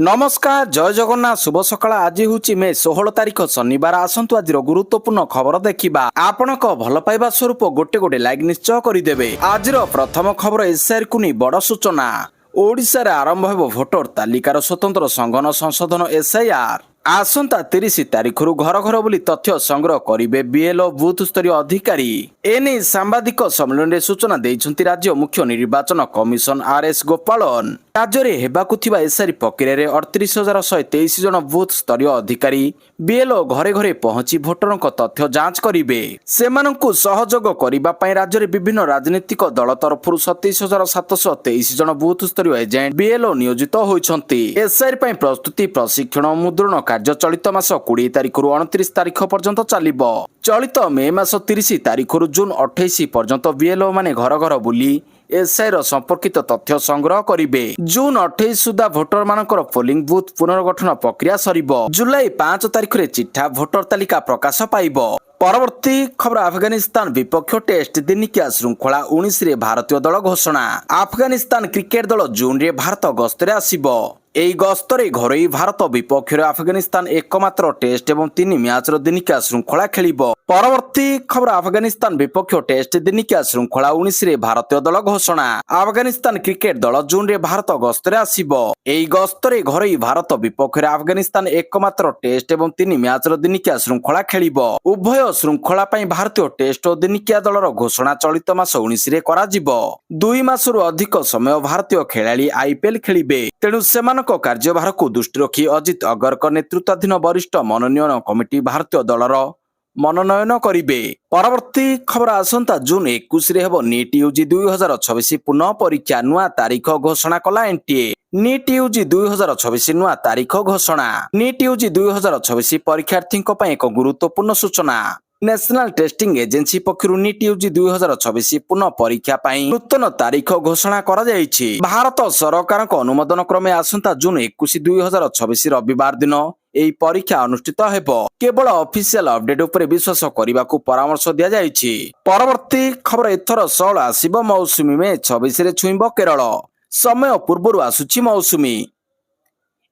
नमस्कार जय जगन्नाथ शुभ सकाळ आज हूँ मे 16 तारिख शनिवार आसतु आज गुरुत्वपूर्ण खबर देखा आपण भल पाइबा स्वरूप गोटे गोटे लाइक निश्चय करदे। आज प्रथम खबर एसआईआर को नहीं बड़ सूचना ओडिशा रे आरंभ हो भोटर तालिकार स्वतंत्र संगठन संशोधन एसआईआर आसंता 30 तारिख घर घर बुली तथ्य संग्रह करेंगे बीएलओ बूथ स्तरीय अधिकारी एने सांबादिक सम्मेलन में सूचना देइछंती राज्य मुख्य निर्वाचन कमिशन आरएस गोपालन। राज्य में हेबाकु थिबा एसआईआर प्रक्रिया रे 38,123 जन बूथ स्तरीय अधिकारी बीएलओ घरे घरे पहुंची भोटर तथ्य जांच करेंगे। सेमानंकु सहयोग करिबा पई राज्य रे विभिन्न राजनीतिक दल तरफ 27,723 जन बूथ स्तरीय एजेंट बीएलओ नियोजित होइछंती। एसआईआर पई प्रस्तुति प्रशिक्षण मुद्रण कार्य चलित मास 20 तारिख 29 तारिख पर्यंत चलिब। चलित मे मास 30 तारिख जून 28 पर्यंत बीएलओ माने घर घर बुली एसआईआर संपर्कित तथ्य संग्रह करेंगे। जून 28 सुधा भोटर मानकर पोलिंग बुथ पुनर्गठन प्रक्रिया सरिब। जुलाई 5 तारिख रे चिठा भोटर तालिका प्रकाश पाइब। परवर्ती खबर अफगानिस्तान विपक्ष टेस्ट दिनिकिया श्रृंखला 19 रे भारतीय दल घोषणा। अफगानिस्तान क्रिकेट दल जून रे भारत गस्तरे आसिबो। एई गस्तरे घरोई भारत विपक्ष अफगानिस्तान एकमात्र टेस्ट एवं 3 मैच दिनिकिया श्रृंखला खेलिबो। परवर्ती खबर अफगानिस्तान विपक्ष टेस्ट दिनिकिया श्रृंखला 19 रे भारतीय दल घोषणा। अफगानिस्तान क्रिकेट दल जून रे भारत गस्तरे आसिबो। एई गस्तरे घरोई भारत विपक्ष अफगानिस्तान एकमात्र टेस्ट एवं 3 मैच दिनिकिया श्रृंखला खेलिबो। उभय श्रृंखला पई भारतीय टेस्ट और दिनिकिया दलर घोषणा चलित मास 19 रे कराजिबो। 2 मासरु अधिक समय भारतीय खेलाड़ी आईपीएल खेलिबे। तेणु सेमानक कार्यभार को दृष्टि रखी अजित अगरक नेतृत्वाधीन वरिष्ठ मनोनयन कमिटी भारतीय दलर मनोनयन करिबे। परवर्ती खबर आसंता जून 21 रे हेबो नीट यूजी 2026 पुनः परीक्षा नुआ तारीख घोषणा कला एनटीए। नीट यूजी 2026 नुआ तारीख घोषणा। नीट यूजी 2026 परीक्षार्थी एक गुरुत्वपूर्ण सूचना। नेशनल टेस्टिंग एजेंसी पक्षरु नीट यूजी 2026 पुनः परीक्षा पाई नूतन तारीख घोषणा करा जायछि। भारत सरकार अनुमोदन क्रमे आसंता जून 21 2026 रविवार दिन एई परीक्षा अनुष्ठित हेबो। केवल ऑफिशियल अपडेट उपरे विश्वास करने को परामर्श दिया जायछि। परवर्ती खबर एथर सल आसिबो मौसुमी में 26 रे छुइबो केरल। समय पूर्वरु आसुछि मौसुमी।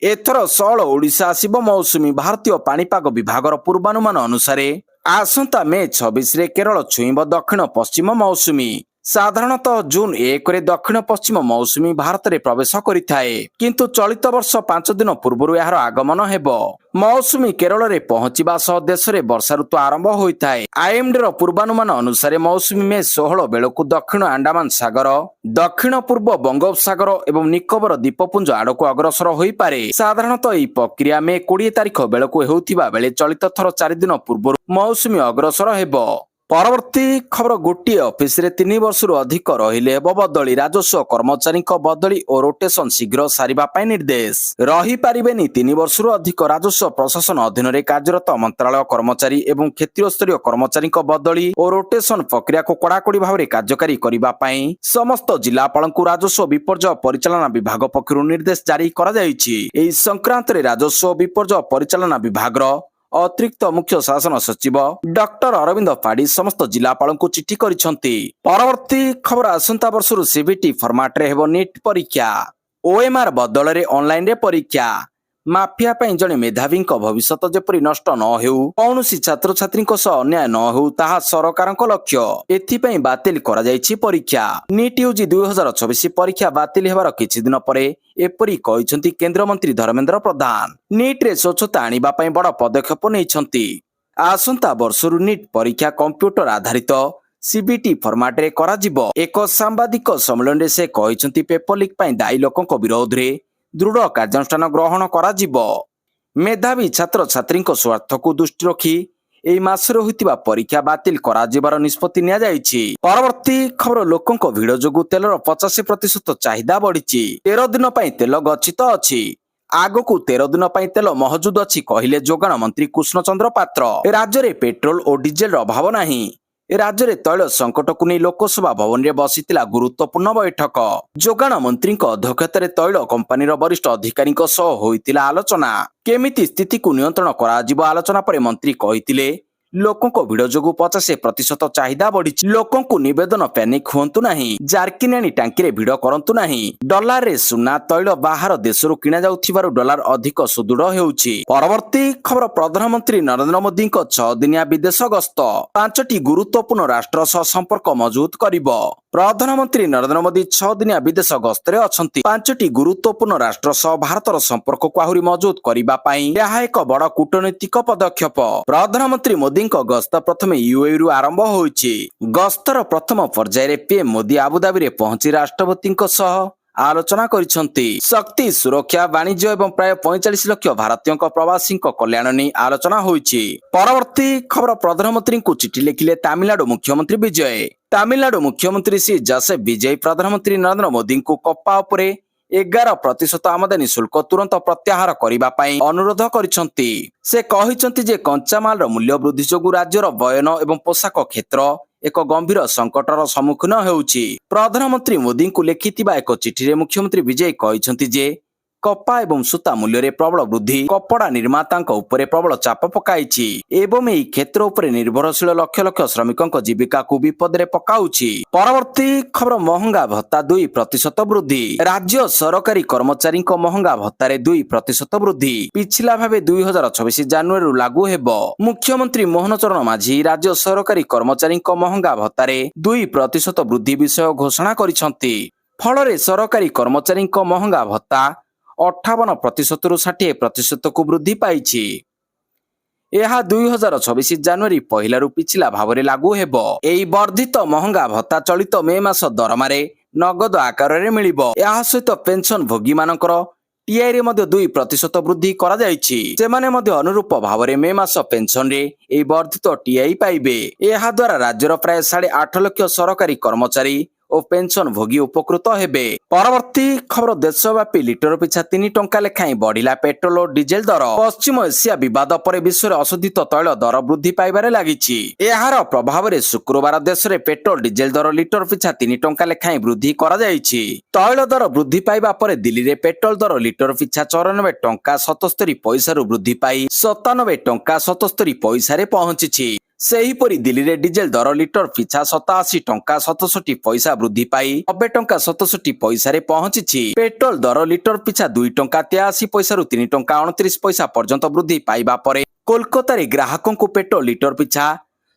एथर सल ओडिशा आसिबो मौसुमी। भारतीय पाणीपाग विभागर पूर्वानुमान अनुसार आसंता मे 26 रे केरल छुइबो दक्षिण पश्चिम मौसुमी। साधारणतः जून 1 रे दक्षिण पश्चिम मौसुमी भारत रे प्रवेश करिथाए, किंतु चलित वर्ष 5 दिन पूर्व यार आगमन हेबो। मौसुमी केरल रे पहुंचीबा सह देश रे वर्षा ऋतु आरंभ होइथाए। आईएमडी रो पूर्वानुमान अनुसार मौसुमी मे 16 बेलकु दक्षिण अंडमान सागर, दक्षिण पूर्व बंगोपसागर एवं निकोबर द्वीपपुंज आड़को अग्रसर होई पारे। साधारणतः एई प्रक्रिया मे 20 तारिख बेलकु हेउथिबा बेले चलित थर 4 दिन पूर्व मौसुमी अग्रसर हेबो। परवर्ती खबर गोटे ऑफिस रे 3 वर्ष अधिक रहिले बदली। राजस्व कर्मचारी बदली और रोटेशन शीघ्र सारिबा पाई निर्देश। रही पारिबेनी 3 वर्ष अधिक राजस्व प्रशासन अधीन रे कार्यरत मंत्रालय कर्मचारी एवं क्षेत्रीय स्तरीय कर्मचारी बदली और रोटेशन प्रक्रिया को कड़ाकड़ी भाव में कार्यकारी करबा पाई समस्त जिलापाल को राजस्व विपर्यय परिचालना विभाग पक्षरु निर्देश जारी करा जायछि। एही संक्रांत रे राजस्व विपर्यय परिचालना विभाग अतिरिक्त मुख्य शासन सचिव डॉक्टर अरविंद पाड़ी समस्त जिलापाल को चिठी करिसंती। परवर्ती खबर आसंता वर्षरु सीबीटी फॉर्मेट रे हेबो नीट परीक्षा। ओएमआर बदल रे ऑनलाइन रे परीक्षा। माफिया पई जणे मेधावी भविष्यत जेपरि नष्ट न हेउ, कौनसी छात्र छात्री अन्याय न हेउ ताहा सरकारक लक्ष्य। एथिपई बातिल करा जायछि परीक्षा। नीट यूजी 2026 परीक्षा बातिल हेबार किछि दिन परे एपरि कहिसंती केंद्र मंत्री धर्मेंद्र प्रधान। नीट रे स्वच्छता आनिबा पई बड़ पदक्षेप नेइछंती। आसंता वर्षरु नीट परीक्षा कंप्यूटर आधारित सीबीटी फॉर्मेट रे कराजिबो। एक सांबादिक सम्मेलन रे से कहिसंती पेपर लीक पई दायी लोकक विरोध रे दृढ़ कार्यानुष्ठान ग्रहण करा जिवो। मेधावी छात्र छात्री स्वार्थ को दृष्टि रखी एई मासरे होइतिबा परीक्षा बातिल करा जिबार निष्पत्ति निया जायछि। परवर्ती खबर लोकंक भिड़ जोगु तेलर 85% चाहिदा बढ़िछि। 13 दिन पई तेल गच्छित अछि। आगकू 13 दिन पई तेल महजूद अछि कहिले जोगाण मंत्री कृष्णचंद्र पात्र। राज्य रे पेट्रोल और डीजेल अभाव नाही। राज्य में तैल संकट को नहीं लोकसभा भवन में बसिथिला गुरुत्वपूर्ण बैठक। जोगाण मंत्री अध्यक्षतार तैल कंपानी वरिष्ठ अधिकारी होइतिला आलोचना। केमिति स्थिति को नियंत्रण करा जिवो आलोचना पर मंत्री कहिथिले ଲୋକଙ୍କ ଭିଡ଼ ଯୋଗୁଁ 50% ଚାହିଦା ବଢିଛି। ଲୋକଙ୍କୁ ନିବେଦନ ପ୍ୟାନିକ ହୁଅନ୍ତୁ ନାହିଁ। ଜାର୍କିନ୍ ଆଣି ଟାଙ୍କିରେ ଭିଡ଼ କରନ୍ତୁ ନାହିଁ। ଡଲାରରେ ସୁନା ତୈଳ ବାହାର ଦେଶରୁ କିଣା ଯାଉଥିବାରୁ ଡଲାର ଅଧିକ ସୁଦୃଢ ହେଉଛି। ପରବର୍ତ୍ତୀ ଖବର ପ୍ରଧାନମନ୍ତ୍ରୀ ନରେନ୍ଦ୍ର ମୋଦିଙ୍କ 6 ଦିନିଆ ବିଦେଶ ଗସ୍ତ 5ଟି ଗୁରୁତ୍ୱପୂର୍ଣ୍ଣ ରାଷ୍ଟ୍ର ସହ ସମ୍ପର୍କ ମଜବୁତ କରିବ। ପ୍ରଧାନମନ୍ତ୍ରୀ ନରେନ୍ଦ୍ର ମୋଦି 6 ଦିନିଆ ବିଦେଶ ଗସ୍ତରେ ଅଛନ୍ତି। 5ଟି ଗୁରୁତ୍ୱପୂର୍ଣ୍ଣ ରାଷ୍ଟ୍ର ସହ ଭାରତର ସମ୍ପର୍କକୁ ଆହୁରି ମଜବୁତ କରିବା ପାଇଁ ଏହା ଏକ ବଡ଼ କୂଟନୈତିକ ପଦକ୍ଷେପ। ପ୍ରଧାନମନ୍ତ୍ରୀ ମୋଦିଙ୍କ ଗସ୍ତ ପ୍ରଥମେ ୟୁଏଇରୁ ଆରମ୍ଭ ହୋଇଛି। ଗସ୍ତର ପ୍ରଥମ ପର୍ଯ୍ୟାୟରେ ପିଏମ ମୋଦି ଆବୁଧାବିରେ ପହଞ୍ଚି ରାଷ୍ଟ୍ରପତିଙ୍କ ସହ ଆଲୋଚନା କରିଛନ୍ତି। ଶକ୍ତି, ସୁରକ୍ଷା, ବାଣିଜ୍ୟ ଏବଂ ପ୍ରାୟ 45 ଲକ୍ଷ ଭାରତୀୟଙ୍କ ପ୍ରବାସୀଙ୍କ କଲ୍ୟାଣ ନେଇ ଆଲୋଚନା ହୋଇଛି। ପରବର୍ତ୍ତୀ ଖବର ପ୍ରଧାନମନ୍ତ୍ରୀଙ୍କୁ ଚିଠି ଲେଖିଲେ ତାମିଲନାଡୁ ମୁଖ୍ୟମନ୍ତ୍ରୀ ବିଜୟ। ତାମିଲନାଡୁ ମୁଖ୍ୟମନ୍ତ୍ରୀ ଶ୍ରୀ ଜୋସେଫ ବିଜୟ ପ୍ରଧାନମନ୍ତ୍ରୀ ନରେନ୍ଦ୍ର ମୋଦିଙ୍କୁ କପା ଉପରେ 11% ଆମଦାନୀ ଶୁଳ୍କ ତୁରନ୍ତ ପ୍ରତ୍ୟାହାର କରିବା ପାଇଁ ଅନୁରୋଧ କରିଛନ୍ତି। ସେ କହିଛନ୍ତି ଯେ କଞ୍ଚାମାଲର ମୂଲ୍ୟ ବୃଦ୍ଧି ଯୋଗୁଁ ରାଜ୍ୟର ବୟନ ଏବଂ ପୋଷାକ କ୍ଷେତ୍ର ଏକ ଗମ୍ଭୀର ସଂକଟର ସମ୍ମୁଖୀନ ହେଉଛି। ପ୍ରଧାନମନ୍ତ୍ରୀ ମୋଦିଙ୍କୁ ଲେଖିଥିବା ଏକ ଚିଠିରେ ମୁଖ୍ୟମନ୍ତ୍ରୀ ବିଜୟ କହିଛନ୍ତି ଯେ କପା ଏବଂ ସୂତା ମୂଲ୍ୟରେ ପ୍ରବଳ ବୃଦ୍ଧି କପଡ଼ା ନିର୍ମାତାଙ୍କ ଉପରେ ପ୍ରବଳ ଚାପ ପକାଇଛି ଏବଂ ଏହି କ୍ଷେତ୍ର ଉପରେ ନିର୍ଭରଶୀଳ ଲକ୍ଷ ଲକ୍ଷ ଶ୍ରମିକଙ୍କ ଜୀବିକାକୁ ବିପଦରେ ପକାଉଛି। ପରବର୍ତ୍ତୀ ଖବର ମହଙ୍ଗା ଭତ୍ତା 2% ବୃଦ୍ଧି। ରାଜ୍ୟ ସରକାରୀ କର୍ମଚାରୀଙ୍କ ମହଙ୍ଗା ଭତ୍ତାରେ 2% ବୃଦ୍ଧି ପିଛିଲା ଭାବେ 2026 ଜାନୁଆରୀରୁ ଲାଗୁ ହେବ। ମୁଖ୍ୟମନ୍ତ୍ରୀ ମୋହନ ଚରଣ ମାଝୀ ରାଜ୍ୟ ସରକାରୀ କର୍ମଚାରୀଙ୍କ ମହଙ୍ଗା ଭତ୍ତାରେ 2% ବୃଦ୍ଧି ବିଷୟ ଘୋଷଣା କରିଛନ୍ତି। ଫଳରେ ସରକାରୀ କର୍ମଚାରୀଙ୍କ ମହଙ୍ଗା ଭତ୍ତା 58%ରୁ 60%କୁ ବୃଦ୍ଧି ପାଇଛି। ଏହା 2026 ଜାନୁଆରୀ ପହିଲାରୁ ପିଛିଲା ଭାବରେ ଲାଗୁ ହେବ। ଏହି ବର୍ଦ୍ଧିତ ମହଙ୍ଗା ଭତ୍ତା ଚଳିତ ମେ ମାସ ଦରମାରେ ନଗଦ ଆକାରରେ ମିଳିବ। ଏହା ସହିତ ପେନସନ ଭୋଗୀମାନଙ୍କର ଟିଆଇରେ ମଧ୍ୟ 2% ବୃଦ୍ଧି କରାଯାଇଛି। ସେମାନେ ମଧ୍ୟ ଅନୁରୂପ ଭାବରେ ମେ ମାସ ପେନସନରେ ଏହି ବର୍ଦ୍ଧିତ ଟିଆଇ ପାଇବେ। ଏହା ଦ୍ୱାରା ରାଜ୍ୟର ପ୍ରାୟ 8.5 ଲକ୍ଷ ସରକାରୀ କର୍ମଚାରୀ ଓ ପେନସନ ଭୋଗୀ ଉପକୃତ ହେବେ। ପରବର୍ତ୍ତୀ ଖବର ଦେଶବ୍ୟାପୀ ଲିଟର ପିଛା 3 ଟଙ୍କା ଲେଖାଏଁ ବଢିଲା ପେଟ୍ରୋଲ ଓ ଡିଜେଲ ଦର। ପଶ୍ଚିମ ଏସିଆ ବିବାଦ ପରେ ବିଶ୍ୱରେ ଅଶୋଧିତ ତୈଳ ଦର ବୃଦ୍ଧି ପାଇବାରେ ଲାଗିଛି। ଏହାର ପ୍ରଭାବରେ ଶୁକ୍ରବାର ଦେଶରେ ପେଟ୍ରୋଲ ଡିଜେଲ ଦର ଲିଟର ପିଛା 3 ଟଙ୍କା ଲେଖାଏଁ ବୃଦ୍ଧି କରାଯାଇଛି। ତୈଳ ଦର ବୃଦ୍ଧି ପାଇବା ପରେ ଦିଲ୍ଲୀରେ ପେଟ୍ରୋଲ ଦର ଲିଟର ପିଛା 94 ଟଙ୍କା 77 ପଇସାରୁ ବୃଦ୍ଧି ପାଇ 97 ଟଙ୍କା 77 ପଇସାରେ ପହଞ୍ଚିଛି। ସେହିପରି ଦିଲ୍ଲୀରେ ଡିଜେଲ ଦର ଲିଟର ପିଛା 87 ଟଙ୍କା 67 ପଇସା ବୃଦ୍ଧି ପାଇ 90 ଟଙ୍କା 67 ପଇସାରେ ପହଞ୍ଚିଛି। ପେଟ୍ରୋଲ ଦର ଲିଟର ପିଛା 2 ଟଙ୍କା 83 ପଇସାରୁ 3 ଟଙ୍କା 29 ପଇସା ପର୍ଯ୍ୟନ୍ତ ବୃଦ୍ଧି ପାଇବା ପରେ କୋଲକାତାରେ ଗ୍ରାହକଙ୍କୁ ପେଟ୍ରୋଲ ଲିଟର ପିଛା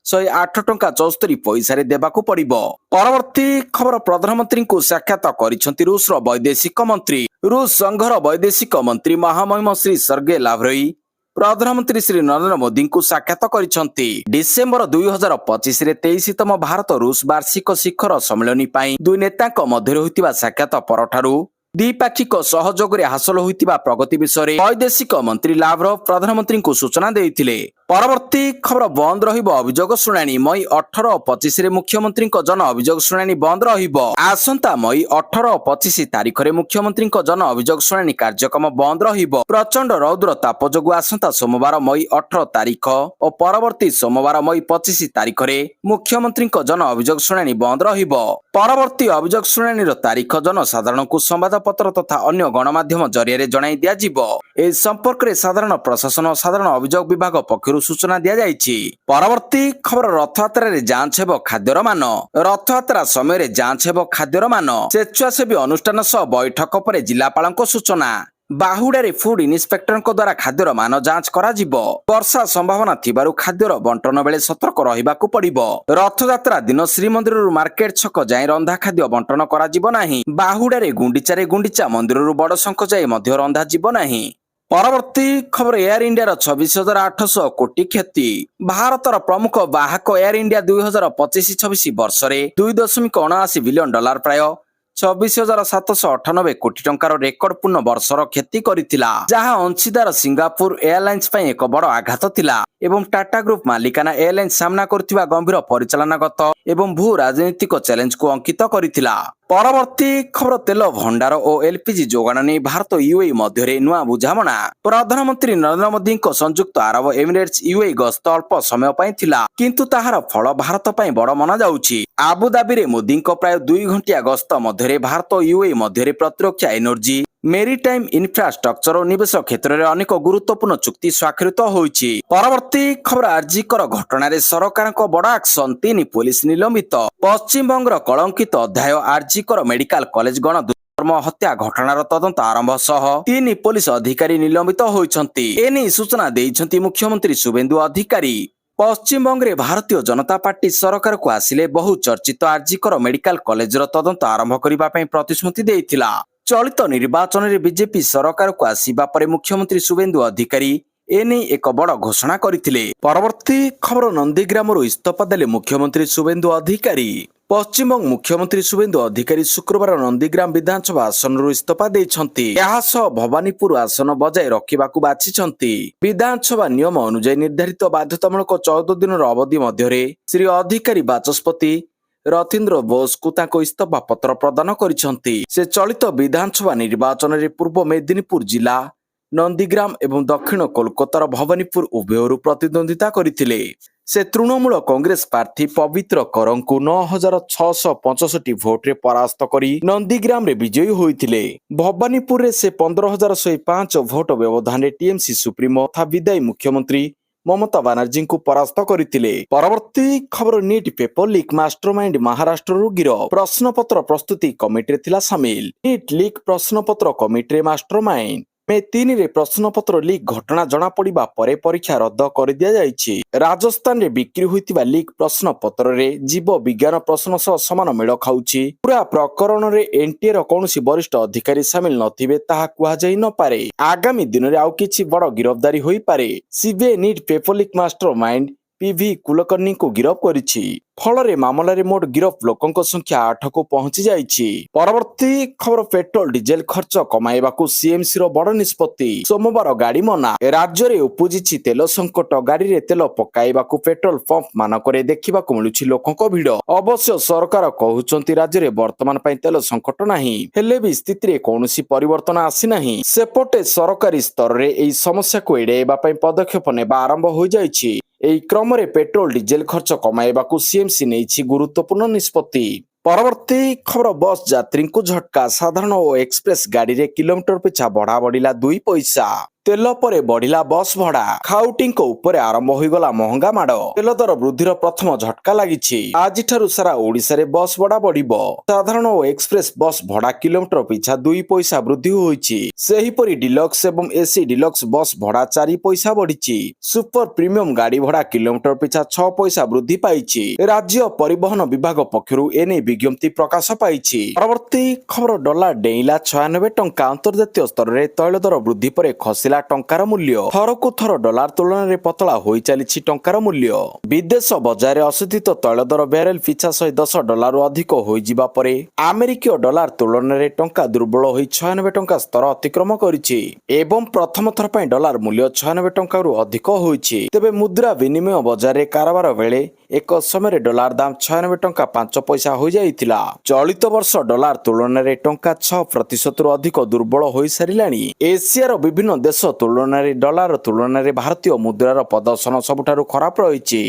108 ଟଙ୍କା 74 ପଇସାରେ ଦେବାକୁ ପଡିବ। ପରବର୍ତ୍ତୀ ଖବର ପ୍ରଧାନମନ୍ତ୍ରୀଙ୍କୁ ସାକ୍ଷାତ କରିଛନ୍ତି ରୁଷର ବୈଦେଶିକ ମନ୍ତ୍ରୀ। ରୁଷ ସଂଘର ବୈଦେଶିକ ମନ୍ତ୍ରୀ ମହାମହିମ ଶ୍ରୀ ସର୍ଗେ ଲାଭ୍ରୋଭ୍ ପ୍ରଧାନମନ୍ତ୍ରୀ ଶ୍ରୀ ନରେନ୍ଦ୍ର ମୋଦିଙ୍କୁ ସାକ୍ଷାତ କରିଛନ୍ତି। ଡିସେମ୍ବର 2025ରେ 23ତମ ଭାରତ ରୁଷ ବାର୍ଷିକ ଶିଖର ସମ୍ମିଳନୀ ପାଇଁ ଦୁଇ ନେତାଙ୍କ ମଧ୍ୟରେ ହୋଇଥିବା ସାକ୍ଷାତ ପରଠାରୁ ଦ୍ୱିପାକ୍ଷିକ ସହଯୋଗରେ ହାସଲ ହୋଇଥିବା ପ୍ରଗତି ବିଷୟରେ ବୈଦେଶିକ ମନ୍ତ୍ରୀ ଲାଭ୍ରୋଭ୍ ପ୍ରଧାନମନ୍ତ୍ରୀଙ୍କୁ ସୂଚନା ଦେଇଥିଲେ। ପରବର୍ତ୍ତୀ ଖବର ବନ୍ଦ ରହିବ ଅଭିଯୋଗ ଶୁଣାଣି। ମଇ 18 ଓ 25ରେ ମୁଖ୍ୟମନ୍ତ୍ରୀଙ୍କ ଜନ ଅଭିଯୋଗ ଶୁଣାଣି ବନ୍ଦ ରହିବ। ଆସନ୍ତା ମଇ 18 ଓ 25 ତାରିଖରେ ମୁଖ୍ୟମନ୍ତ୍ରୀଙ୍କ ଜନ ଅଭିଯୋଗ ଶୁଣାଣି କାର୍ଯ୍ୟକ୍ରମ ବନ୍ଦ ରହିବ। ପ୍ରଚଣ୍ଡ ରୌଦ୍ର ତାପ ଯୋଗୁଁ ଆସନ୍ତା ସୋମବାର ମଇ 18 ତାରିଖ ଓ ପରବର୍ତ୍ତୀ ସୋମବାର ମଇ 25 ତାରିଖରେ ମୁଖ୍ୟମନ୍ତ୍ରୀଙ୍କ ଜନ ଅଭିଯୋଗ ଶୁଣାଣି ବନ୍ଦ ରହିବ। ପରବର୍ତ୍ତୀ ଅଭିଯୋଗ ଶୁଣାଣିର ତାରିଖ ଜନସାଧାରଣଙ୍କୁ ସମ୍ବାଦପତ୍ର ତଥା ଅନ୍ୟ ଗଣମାଧ୍ୟମ ଜରିଆରେ ଜଣାଇ ଦିଆଯିବ। ଏ ସମ୍ପର୍କରେ ସାଧାରଣ ପ୍ରଶାସନ ଓ ସାଧାରଣ ଅଭିଯୋଗ ବିଭାଗ ପକ୍ଷରୁ ସୂଚନା ଦିଆଯାଇଛି। ପରବର୍ତ୍ତୀ ଖବର ରଥଯାତ୍ରାରେ ଯାଞ୍ଚ ହେବ ଖାଦ୍ୟର ମାନ। ରଥଯାତ୍ରା ସମୟରେ ଯାଞ୍ଚ ହେବ ଖାଦ୍ୟର ମାନ। ସ୍ୱେଚ୍ଛାସେବୀ ଅନୁଷ୍ଠାନ ସହ ବୈଠକ ପରେ ଜିଲ୍ଲାପାଳଙ୍କ ସୂଚନା। ବାହୁଡାରେ ଫୁଡ ଇନ୍ସପେକ୍ଟରଙ୍କ ଦ୍ୱାରା ଖାଦ୍ୟର ମାନ ଯାଞ୍ଚ କରାଯିବ। ବର୍ଷା ସମ୍ଭାବନା ଥିବାରୁ ଖାଦ୍ୟର ବଣ୍ଟନ ବେଳେ ସତର୍କ ରହିବାକୁ ପଡିବ। ରଥଯାତ୍ରା ଦିନ ଶ୍ରୀମନ୍ଦିରରୁ ମାର୍କେଟ ଛକ ଯାଏଁ ରନ୍ଧା ଖାଦ୍ୟ ବଣ୍ଟନ କରାଯିବ ନାହିଁ। ବାହୁଡାରେ ଗୁଣ୍ଡିଚାରେ ଗୁଣ୍ଡିଚା ମନ୍ଦିରରୁ ବଡଶଙ୍ଖ ଯାଏଁ ମଧ୍ୟ ରନ୍ଧାଯିବ ନାହିଁ। ପରବର୍ତ୍ତୀ ଖବର ଏୟାର ଇଣ୍ଡିଆର 26,800 କୋଟି କ୍ଷତି। ଭାରତର ପ୍ରମୁଖ ବାହକ ଏୟାର ଇଣ୍ଡିଆ 2025-26 ବର୍ଷରେ $2.79 ବିଲିୟନ ପ୍ରାୟ 26,798 କୋଟି ଟଙ୍କାର ରେକର୍ଡ ପୂର୍ଣ୍ଣ ବର୍ଷର କ୍ଷତି କରିଥିଲା, ଯାହା ଅଂଶୀଦାର ସିଙ୍ଗାପୁର ଏୟାରଲାଇନ୍ସ ପାଇଁ ଏକ ବଡ଼ ଆଘାତ ଥିଲା ଏବଂ ଟାଟା ଗ୍ରୁପ ମାଲିକାନା ଏୟାରଲାଇନ୍ସ ସାମ୍ନା କରୁଥିବା ଗମ୍ଭୀର ପରିଚାଳନାଗତ ଏବଂ ଭୂ ରାଜନୈତିକ ଚ୍ୟାଲେଞ୍ଜକୁ ଅଙ୍କିତ କରିଥିଲା। ପରବର୍ତ୍ତୀ ଖବର ତେଲ ଭଣ୍ଡାର ଓ ଏଲପିଜି ଯୋଗାଣ ନେଇ ଭାରତ ୟୁଏଇ ମଧ୍ୟରେ ନୂଆ ବୁଝାମଣା। ପ୍ରଧାନମନ୍ତ୍ରୀ ନରେନ୍ଦ୍ର ମୋଦିଙ୍କ ସଂଯୁକ୍ତ ଆରବ ଏମିରେଟ୍ସ ୟୁଏଇ ଗସ୍ତ ଅଳ୍ପ ସମୟ ପାଇଁ ଥିଲା, କିନ୍ତୁ ତାହାର ଫଳ ଭାରତ ପାଇଁ ବଡ଼ ମନାଯାଉଛି। ଆବୁଧାବିରେ ମୋଦିଙ୍କ ପ୍ରାୟ 2 ଘଣ୍ଟିଆ ଗସ୍ତ ମଧ୍ୟରେ ଭାରତ ଓ ୟୁଏଇ ମଧ୍ୟରେ ପ୍ରତିରକ୍ଷା, ଏନର୍ଜି मेरीटाइम इन्फ्रास्ट्रक्चर और निवेश क्षेत्र में अनेक गुरुत्वपूर्ण चुक्ति स्वाक्षरित होईछि। परवर्ती खबर आरजीकर घटना सरकार बड़ एक्शन 3 पुलिस निलंबित। पश्चिम बंगर कलंकित अध्याय आरजीकर मेडिकल कॉलेज गण दुष्कर्म हत्या घटनार तदंत आरंभ सह 3 पुलिस अधिकारी निलंबित होइछन्ति। एने सूचना देइछन्ति मुख्यमंत्री शुभेन्दु अधिकारी। पश्चिम बंगे भारतीय जनता पार्टी सरकार को आसिले बहु चर्चित आरजीकर मेडिकल कॉलेज तदंत आरंभ करने प्रतिश्रुति देइथिला। चलित निर्वाचन में बीजेपी सरकार को आसिबा परे मुख्यमंत्री शुभेन्दु अधिकारी एने एक बड़ घोषणा करथिले। परवर्ती खबर नंदीग्राम इस्तीफा देले मुख्यमंत्री शुभेन्दु अधिकारी। पश्चिमबंग मुख्यमंत्री शुभेन्दु अधिकारी शुक्रवार नंदीग्राम विधानसभा आसन इस्तीफा देइछन्ति। एहा सह भवानीपुर आसन बजाय रखिबाकू बाछिछन्ति। विधानसभा नियम अनुसार निर्धारित बाध्यतामूलक 14 दिन अवधि मध्य श्री अधिकारी बाचस्पति रथीन्द्र बोस को ताको इस्तीफा पत्र प्रदान करिसंति। से चलित विधानसभा निर्वाचन में पूर्व मेदिनीपुर जिला नंदीग्राम एवं दक्षिण कोलकातार भवानीपुर उभयरू प्रतिद्वंदिता करथिले। से तृणमूल कांग्रेस प्रार्थी पवित्र करंकु 9665 भोट रे परास्त करी नंदीग्राम रे विजयी होइथिले। भवानीपुर रे से 15105 भोट व्यवधान रे टीएमसी सुप्रीमो तथा विदायी मुख्यमंत्री ममता बनर्जी को परास्त करथिले। परवर्ती खबर NEET paper leak mastermind Maharashtra गिरफ। प्रश्नपत्र प्रस्तुति कमिटी थिला सामिल। नीट लीक प्रश्नपत्र कमिटी मास्टरमाइंड मे 3 रे प्रश्नपत्र लीक घटना जना पड़िबा परे परीक्षा रद्द कर दिया जायछि। राजस्थान रे बिक्री होइतिबा लीक प्रश्नपत्र रे जीव विज्ञान प्रश्न सह समान मेल खाउछि। पूरा प्रकरण रे एनटीए रो कोनोसी वरिष्ठ अधिकारी शामिल नथिबे ताहा कुहा जाई न पारे। आगामी दिन रे आउ किछि बड़ गिरफ्तारी होई पारे। CBI NEET paper leak mastermind PV Kulkarni को गिरफ करिछि। फल मामला रे मोट गिरफ लोकों संख्या 8 को पहुंची जाइछि। परवर्ती खबर पेट्रोल डीजेल खर्च कमाइबाकू सीएमसी रो बड़ निष्पत्ति। सोमवार गाड़ी मना। राज्य रे उपजिछि तेल संकट। गाड़ी रे तेल पकाइबाकू पेट्रोल पंप मानकरे देखिबाकू मिलुछि लोकों भिड़। अवश्य सरकार कहउचंती राज्य रे वर्तमान पई तेल संकट नाही, हेले भी स्थिति रे कोनोसी परिवर्तन आसी नाही। सेपटे सरकारी स्तर रे एई समस्या को एड़ेबा पई पदक्षेप नेबा आरंभ हो जाइछि। एई क्रम रे पेट्रोल डीजेल खर्च कमाइबाकू सीएमसी नेइछि गुरुत्वपूर्ण निष्पत्ति। परवर्ती खबर बस यात्री को झटका। साधारण और एक्सप्रेस गाड़ी रे किलोमीटर पिछा बढ़ा बढ़िला 2 पैसा। तेल परे बढ़िला बस भड़ा। खाउटी ऊपर आरंभ होइगला महंगा माड़। तेल दर वृद्धिर प्रथम झटका लागिछि। आज सारा ओडिशा रे बस भड़ा बढ़िबो। साधारण और एक्सप्रेस बस भड़ा किलोमीटर पिछा 2 पैसा वृद्धि होइछि। सेहिपरि डिलक्स एवं एसी डिलक्स बस भड़ा 4 पैसा बढ़िछि। सुपर प्रीमियम गाड़ी भड़ा किलोमीटर पिछा 6 पैसा वृद्धि पाइछि। राज्य परिवहन विभाग पक्षरु एने विज्ञप्ति प्रकाश पाइछि। परवर्ती खबर डॉलर डेइला 96 टंका। अंतर्जातीय स्तर रे तैल दर वृद्धि परे खसिला टंकार मूल्य। थरकु थर डॉलर तुलन रे पतला होई चलिछि टंकार मूल्य। विदेश बजार अशोधित तैल दर बैरेल पिछा $110 अधिक होई जिबा परे अमेरिकीय डॉलर तुलन रे टंका दुर्बल होई 96 टंका स्तर अतिक्रम करिछि एवं प्रथम थर पई डॉलर मूल्य 96 टंका रु अधिक होइछि। तेबे मुद्रा विनिमय बजार रे कारबार बेले एक समय डॉलर दाम 96 टंका 5 पैसा हो जाइथिला। चलित वर्ष डॉलर तुलन रे टंका 6% रु अधिक दुर्बल होई सारिलाणी। एशियार विभिन्न देश तुलन रे डॉलर तुलन रे भारतीय मुद्रार प्रदर्शन सबुठारु खराब रहिछि।